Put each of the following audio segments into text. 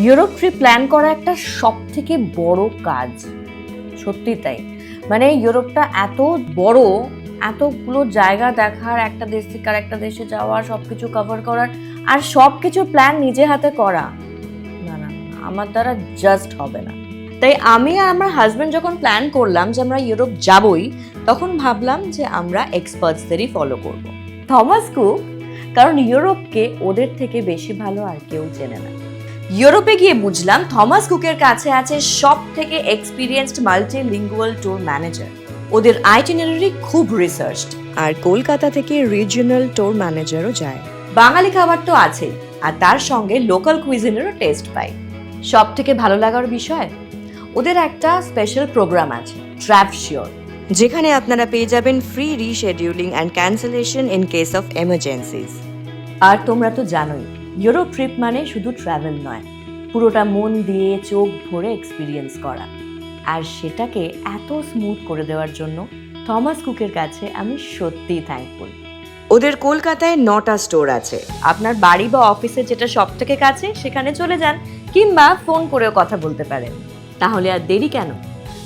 Europe trip plan করা একটা সবথেকে বড় কাজ, সত্যি তাই। মানে ইউরোপটা এত বড়, এতগুলো জায়গা দেখার, একটা দেশ থেকে আর একটা দেশে যাওয়ার, সবকিছু কভার করার, আর সবকিছু প্ল্যান নিজে হাতে করা, না না না, আমার দ্বারা জাস্ট হবে না। তাই আমি আর আমার হাজবেন্ড যখন প্ল্যান করলাম যে আমরা ইউরোপ যাবই, তখন ভাবলাম যে আমরা এক্সপার্টসদেরই ফলো করব। থমাস কুক, কারণ ইউরোপকে ওদের থেকে বেশি ভালো আর কেউ চেনে না। ইউরোপে গিয়ে বুঝলাম থমাস কুকের কাছে আছে সব থেকে এক্সপিরিয়েন্সড মাল্টিলিঙ্গুয়াল ট্যুর ম্যানেজার। ওদের আইটিনারি খুব রিসার্চড, আর কলকাতা থেকে রিজিওনাল ট্যুর ম্যানেজারও যায়। বাঙালি খাবার তো আছেই, আর তার সঙ্গে লোকাল কুইজিনেরও টেস্ট পাই। সব থেকে ভালো লাগার বিষয়, ওদের একটা স্পেশাল প্রোগ্রাম আছে, ট্র্যাভেল শিওর, যেখানে আপনারা পেয়ে যাবেন free rescheduling and cancellation in case of emergencies. আর তোমরা তো জানোই, ইউরোপ ট্রিপ মানে শুধু ট্রাভেল নয়, পুরোটা মন দিয়ে চোখ ভরে এক্সপিরিয়েন্স করা। আর সেটাকে এত স্মুথ করে দেওয়ার জন্য থমাস কুকের কাছে আমি সত্যিই থ্যাঙ্কফুল। ওদের কলকাতায় 9টা স্টোর আছে। আপনার বাড়ি বা অফিসে যেটা সব থেকে কাছে সেখানে চলে যান, কিংবা ফোন করেও কথা বলতে পারেন। তাহলে আর দেরি কেন?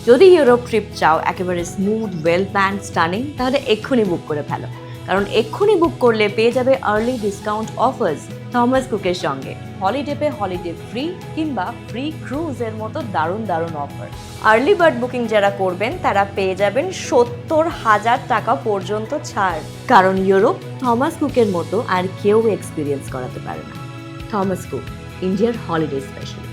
যদি ইউরোপ ট্রিপ চাও একেবারে স্মুথ, ওয়েল প্ল্যান, স্টানিং, তাহলে এক্ষুনি বুক করে ফেলো। কারণ এক্ষুনি বুক করলে পেয়ে যাবে আর্লি ডিসকাউন্ট অফার্স থমাস কুকের সঙ্গে, হলিডে পে হলিডে ফ্রি, কিংবা ফ্রি ক্রুজের মতো দারুণ দারুণ অফার। আর্লি বার্ড বুকিং যারা করবেন তারা পেয়ে যাবেন 70,000 টাকা পর্যন্ত ছাড়। কারণ ইউরোপ থমাস কুকের মতো আর কেউ এক্সপিরিয়েন্স করাতে পারে না। থমাস কুক, ইন্ডিয়ার হলিডে স্পেশাল।